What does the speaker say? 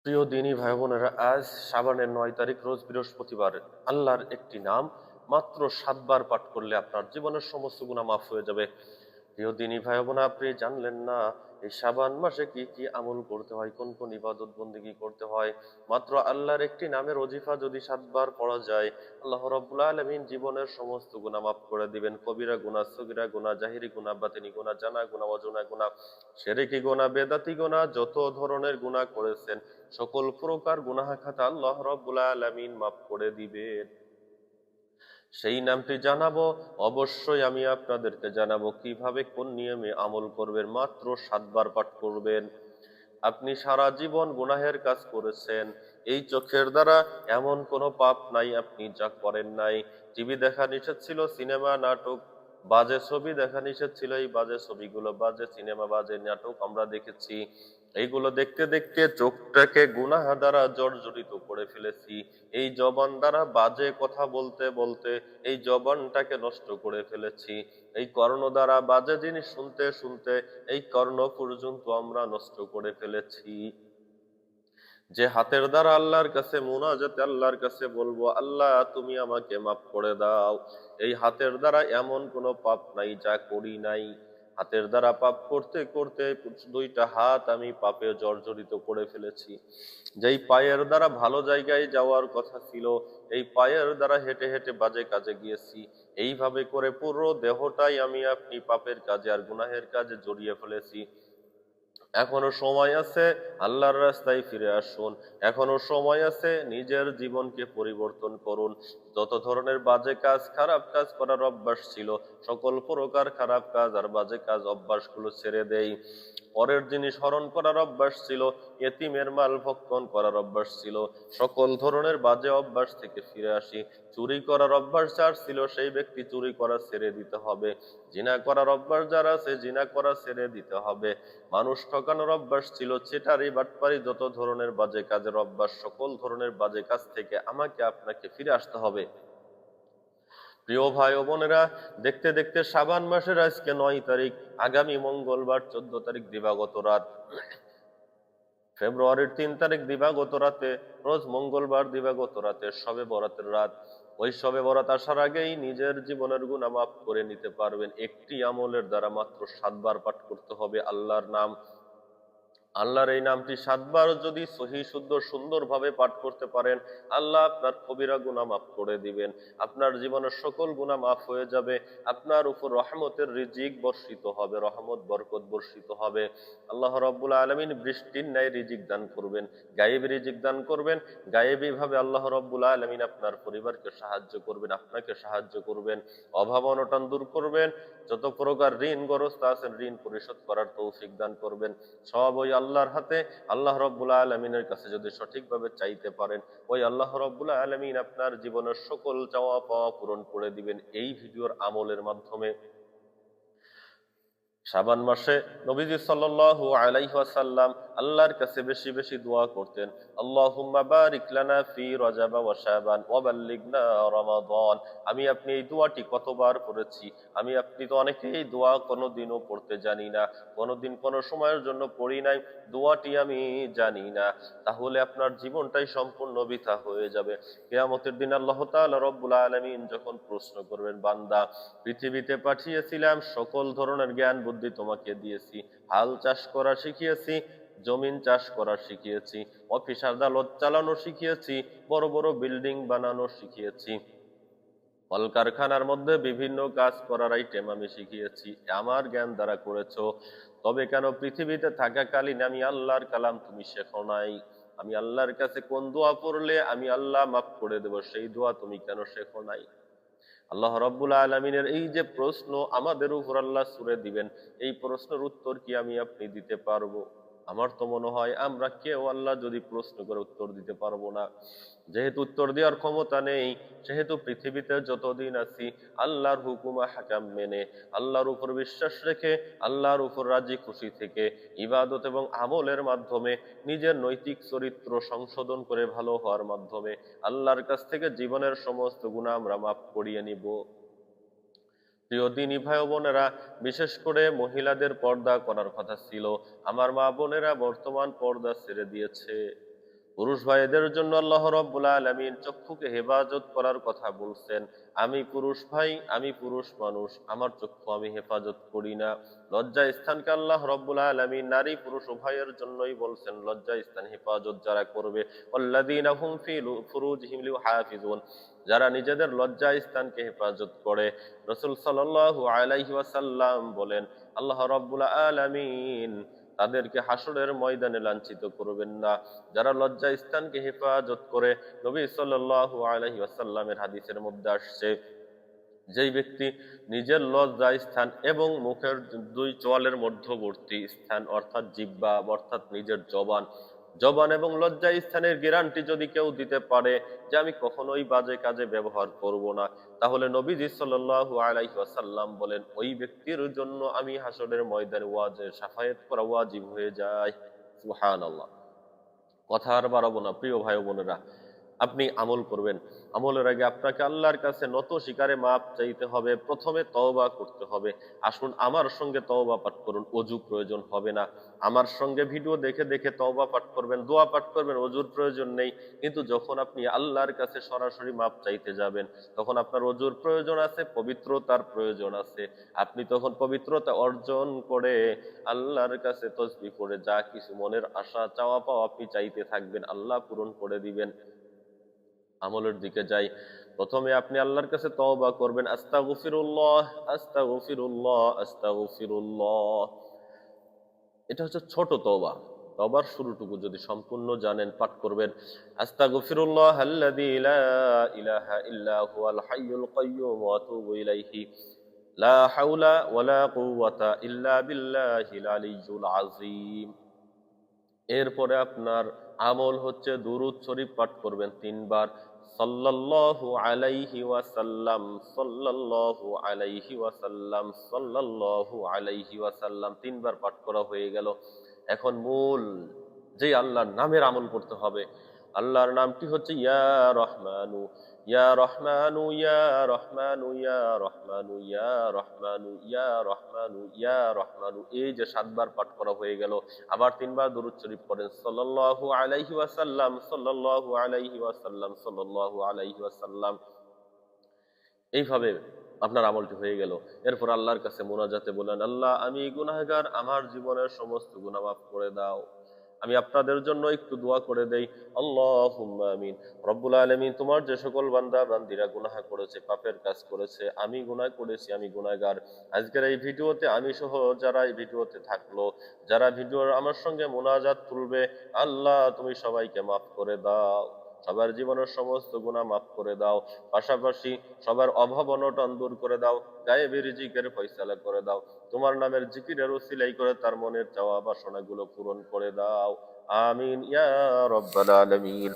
প্রিয় দিনী ভাই বোনেরা, আজ শাবানের 9 তারিখ, রোজ বৃহস্পতিবার। আল্লাহর একটি নাম মাত্র 7 বার পাঠ করলে আপনার জীবনের সমস্ত গুনাহ মাফ হয়ে যাবে। প্রিয় দিনী ভাই বোনা, আপনি জানলেন না এই শাবান মাসে কি কি আমল করতে হয়, কোন কোন ইবাদত বন্দেগী করতে হয়? মাত্র আল্লাহর একটি নামের ওজিফা যদি 7 বার পড়া যায়, আল্লাহ রাব্বুল আলামিন জীবনের সমস্ত গুনাহ মাফ করে দিবেন। কবিরা গুনাহ, সগীরা গুনাহ, জাহিরি গুনাহ, বাতিনি গুনাহ, জানা গুনাহ, অজানা গুনাহ, শিরকি গুনাহ, বেদাতি গুনাহ, যত ধরনের গুনাহ করেছেন সকল প্রকার গুনাহ খাতা আল্লাহ রাব্বুল আলামিন মাফ করে দিবেন। সেই নামটি জানাবো, অবশ্যই আমি আপনাদেরকে জানাবো কিভাবে কোন নিয়মে আমল করবেন। মাত্র 7 বার পাঠ করবেন। আপনি সারা জীবন গুনাহের কাজ করেছেন, এই চোখের দ্বারা এমন কোনো পাপ নাই আপনি যা করেন নাই। টিভি দেখা নিষেধ ছিল, সিনেমা নাটক বাজে ছবি দেখা নিষেধ ছিল, এই বাজে ছবিগুলো, বাজে সিনেমা, বাজে নাটক আমরা দেখেছি। এইগুলো দেখতে দেখতে চোখটাকে গুনাহ দ্বারা জর্জরিত করে ফেলেছি। এই জবান দ্বারা বাজে কথা বলতে বলতে এই জবানটাকে নষ্ট করে ফেলেছি। এই কর্ণ দ্বারা বাজে জিনিস শুনতে শুনতে এই কর্ণ পর্যন্ত আমরা নষ্ট করে ফেলেছি। যে হাতের দ্বারা আল্লাহর কাছে মুনাজাতে আল্লাহর কাছে বলবো, আল্লাহ তুমি আমাকে মাফ করে দাও, এই হাতের দ্বারা এমন কোনো পাপ নাই যা করি নাই। হাতের দ্বারা পাপ করতে করতে 2টা হাত আমি পাপে জর্জরিত করে ফেলেছি। যেই পায়ের দ্বারা ভালো জায়গায় যাওয়ার কথা ছিল, এই পায়ের দ্বারা হেঁটে হেঁটে বাজে কাজে গিয়েছি। এইভাবে করে পুরো দেহটাই আমি আপনি পাপের কাজে আর গুনাহের কাজে জড়িয়ে ফেলেছি। এখনো সময় আছে, আল্লাহর রাস্তায় ফিরে আসুন। এখনো সময় আছে, নিজের জীবনকে পরিবর্তন করুন। যত ধরনের বাজে কাজ, খারাপ কাজ করার অভ্যাস ছিল, সকল প্রকার খারাপ কাজ আর বাজে কাজ অভ্যাসগুলো ছেড়ে দেই। পরের জিনিস হরণ করার অভ্যাস ছিল, এতিমের মাল ভক্ষণ করার অভ্যাস ছিল, সকল ধরনের বাজে অভ্যাস থেকে ফিরে আসি। চুরি করার অভ্যাস যার ছিল, সেই ব্যক্তি চুরি করা ছেড়ে দিতে হবে। জিনা করার অভ্যাস যার আছে, জিনা করা ছেড়ে দিতে হবে। মানুষ ঠকানোর অভ্যাস ছিল, চিটারি বাটপারি, যত ধরনের বাজে কাজের অভ্যাস, সকল ধরনের বাজে কাজ থেকে আমাকে আপনাকে ফিরে আসতে হবে। প্রিয় ভাই ও বোনেরা, দেখতে দেখতে শাবান মাসের আজকে 9 তারিখ, আগামী মঙ্গলবার 14 তারিখ দিবাগত রাত, ফেব্রুয়ারির 3 তারিখ দিবাগত রাতে, রোজ মঙ্গলবার দিবাগত রাতে শবে বরাতের রাত। ওই শবে বরাত আসার আগেই নিজের জীবনের গুনাহ মাফ করে নিতে পারবেন একটি আমলের দ্বারা। মাত্র 7 বার পাঠ করতে হবে আল্লাহর নাম। আল্লাহর এই নামটি 7 বার যদি সহি শুদ্ধ সুন্দরভাবে পাঠ করতে পারেন, আল্লাহ আপনার কবিরা গুনাহ মাফ করে দিবেন। আপনার জীবনের সকল গুনাহ মাফ হয়ে যাবে। আপনার উপর রহমতের রিজিক বর্ষিত হবে, রহমত বরকত বর্ষিত হবে। আল্লাহ রাব্বুল আলামিন বৃষ্টির ন্যায় রিজিক দান করবেন, গায়েবী রিজিক দান করবেন। গায়েবী ভাবে আল্লাহ রাব্বুল আলামিন আপনার পরিবারকে সাহায্য করবেন, আপনাকে সাহায্য করবেন, অভাব অনটন দূর করবেন। যত প্রকার ঋণগ্রস্ত আছেন, ঋণ পরিশোধ করার তৌফিক দান করবেন। সব ওই আল্লাহর হাতে। আল্লাহ রাব্বুল আলামিনের কাছে যদি সঠিকভাবে চাইতে পারেন, ওই আল্লাহ রাব্বুল আলামিন আপনার জীবনের সকল চাওয়া পাওয়া পূরণ করে দিবেন এই ভিডিওর আমলের মাধ্যমে। শাবান মাসে নবীজি সাল্লাল্লাহু আলাইহি ওয়াসাল্লাম আল্লাহর কাছে বেশি বেশি দোয়া করতেন, আল্লাহুম্মা বারিক লানা ফি রজব ওয়া শাবান ওয়া বাল্লিগনা রমাদান। আমি আপনি এই দোয়াটি কতবার পড়েছি? আমি আপনি তো অনেকেই এই দোয়া কোনোদিনও পড়তে জানি না, কোনোদিন কোনো সময়ের জন্য পড়ি নাই, দোয়াটি আমি জানি না। তাহলে আপনার জীবনটাই সম্পূর্ণ বৃথা হয়ে যাবে। কিয়ামতের দিন আল্লাহ তাআলা রব্বুল আলামিন যখন প্রশ্ন করবেন, বান্দা, পৃথিবীতে পাঠিয়েছিলাম, সকল ধরনের জ্ঞান বুদ্ধি তোমাকে দিয়েছি, হাল চাষ করা শিখিয়েছি, জমিন চাষ করা শিখিয়েছি, অফিস আদালত চালানো শিখিয়েছি, বড় বড় বিল্ডিং বানানো শিখিয়েছি, কলকারখানার মধ্যে বিভিন্ন কাজ করার আইটেম আমি শিখিয়েছি, আমার জ্ঞান দ্বারা করেছো। তবে কেন পৃথিবীতে থাকাকালীন আমি আল্লাহর কালাম তুমি শেখো নাই? আমি আল্লাহর কাছে কোন দোয়া পড়লে আমি আল্লাহ মাফ করে দেব, সেই দোয়া তুমি কেন শেখো নাই? আল্লাহ রাব্বুল আলামিনের এই যে প্রশ্ন আমাদের উপর আল্লাহ ছুড়ে দিবেন, এই প্রশ্নের উত্তর কি আমি আপনি দিতে পারবো? আমার তো মনে হয় আমরা কেউ আল্লাহ যদি প্রশ্ন করে উত্তর দিতে পারবো না। যেহেতু উত্তর দেওয়ার ক্ষমতা নেই, সেহেতু পৃথিবীতে যতদিন আছি আল্লাহর হুকুম হাকাম মেনে, আল্লাহর উপর বিশ্বাস রেখে, আল্লাহর উপর রাজি খুশি থেকে, ইবাদত এবং আমলের মাধ্যমে, নিজের নৈতিক চরিত্র সংশোধন করে ভালো হওয়ার মাধ্যমে আল্লাহর কাছ থেকে জীবনের সমস্ত গুনাহ আমরা মাফ করিয়ে নিব। প্রিয় দিনী ভাই ও বোনেরা, বিশেষ করে মহিলাদের পর্দা করার কথা ছিল, আমার মা বোনেরা বর্তমান পর্দা ছেড়ে দিয়েছে। পুরুষ ভাইদের জন্য আল্লাহ রাব্বুল আলামিন চক্ষুকে হেফাজত করার কথা বলছেন। আমি পুরুষ ভাই, আমি পুরুষ মানুষ, আমার চক্ষু আমি হেফাজত করি না। লজ্জা স্থানকে আল্লাহ রাব্বুল আলামিন নারী পুরুষ উভয়ের জন্যই বলছেন লজ্জা স্থান হেফাজত যারা করবে, ওয়াল্লাযীনা হুম ফি ফুরুজিহিম লিহাফিজুন, যারা নিজেদের লজ্জা স্থানকে হেফাজত করে। রাসূল সাল্লাল্লাহু আলাইহি ওয়াসাল্লাম বলেন, আল্লাহ রাব্বুল আলামিন তাদেরকে হাসরের ময়দানে লাঞ্ছিত করবেন না। যারা লজ্জা স্থানকে হেফাজত করে, নবী সাল্লাল্লাহু আলাইহি ওয়াসাল্লামের হাদিসের মধ্যে আসছে, যেই ব্যক্তি নিজের লজ্জা স্থান এবং মুখের দুই চোয়ালের মধ্যবর্তী স্থান অর্থাৎ জিহ্বা অর্থাৎ নিজের জবান, জবান এবং লজ্জা স্থানের গ্যারান্টি যদি কেউ দিতে পারে যে আমি কখনোই বাজে কাজে ব্যবহার করব না, তাহলে নবীজি সাল্লাল্লাহু আলাইহি ওয়াসাল্লাম বলেন ওই ব্যক্তির জন্য আমি হাসরের ময়দানে ওয়াজের শাফায়াত করা ওয়াজিব হয়ে যায়। সুবহানাল্লাহ। কথা আর বাড়াবো না প্রিয় ভাই ও বোনেরা, আপনি আমল করবেন। আমলের আগে আপনাকে আল্লাহর কাছে নত শিকারে মাপ চাইতে হবে, প্রথমে তওবা করতে হবে। আসুন আমার সঙ্গে তওবা পাঠ করুন, অজু প্রয়োজন হবে না। আমার সঙ্গে ভিডিও দেখে দেখে তওবা পাঠ করবেন, দোয়া পাঠ করবেন, অজুর প্রয়োজন নেই। কিন্তু যখন আপনি আল্লাহর কাছে সরাসরি মাপ চাইতে যাবেন, তখন আপনার অজুর প্রয়োজন আছে, পবিত্রতার প্রয়োজন আছে। আপনি তখন পবিত্রতা অর্জন করে আল্লাহর কাছে তসবিহ করে যা কিছু মনের আশা চাওয়া পাওয়া আপনি চাইতে থাকবেন, আল্লাহ পূরণ করে দিবেন। আমলের দিকে যাই। প্রথমে আপনি আল্লাহর কাছে তওবা করবেন, আস্তাগফিরুল্লাহ, আস্তাগফিরুল্লাহ, আস্তাগফিরুল্লাহ। এটা হচ্ছে ছোট তওবা। তওবার শুরুটুকু যদি সম্পূর্ণ জানেন পাঠ করবেন, আস্তাগফিরুল্লাহ আল্লাযী লা ইলাহা ইল্লা হুয়াল হাইয়ুল কাইয়্যুম ওয়া আতুবু ইলাইহি, লা হাওলা ওয়ালা কুওয়াতা ইল্লা বিল্লাহিল আলিয়্যুল আযীম। এরপরে আপনার আমল হচ্ছে দুরূদ শরীফ পাঠ করবেন ৩ বার, সাল্লাল্লাহু আলাইহি ওয়াসাল্লাম, সাল্লাল্লাহু আলাইহি ওয়াসাল্লাম, সাল্লাল্লাহু আলাইহি ওয়াসাল্লাম ৩ বার পাঠ করা হয়ে গেল। এখন মূল যে আল্লাহর নামের আমল করতে হবে। আল্লাহর নামটি হচ্ছে ইয়া রহমানু, ইয়া রহমানু, ইয়া রহমানু, ইয়া রহমানু, ইয়া রহমানু, ইয়া রহমানু, ইয়া রহমানু। এই যে ৭ বার পাঠ করা হয়ে গেল। আবার ৩ বার দরুদ শরীফ পড়েন, সাল্লাল্লাহু আলাইহি ওয়াসাল্লাম, সাল্লাল্লাহু আলাইহি ওয়াসাল্লাম, সাল্লাল্লাহু আলাইহি ওয়াসাল্লাম। এইভাবে আপনার আমলটি হয়ে গেল। এরপর আল্লাহর কাছে মোনাজাতে বলেন, আল্লাহ আমি গুনাহগার, আমার জীবনের সমস্ত গুনাহ মাফ করে দাও। আমি আপনাদের জন্য একটু দোয়া করে দেই, আল্লাহুম্মা আমিন। রব্বুল আলামিন, তোমার যে সকল বান্দা বান্দিরা গুনাহ করেছে, পাপের কাজ করেছে, আমি গুনাহ করেছি, আমি গুনাহগার। আজকের এই ভিডিওতে আমি সহ যারা এই ভিডিওতে থাকলো, যারা ভিডিওর আমার সঙ্গে মোনাজাত তুলবে, আল্লাহ তুমি সবাইকে মাফ করে দাও, সবার জীবনের সমস্ত গুনাহ মাফ করে দাও। পাশাপাশি সবার অভাব অনটন দূর করে দাও, গায়েবের রিজিকের ফয়সালা করে দাও। তোমার নামের জিকিরের উসিলাই করে তার মনের চাওয়া বাসনাগুলো পূরণ করে দাও। আমিন ইয়া রাব্বাল আলামিন।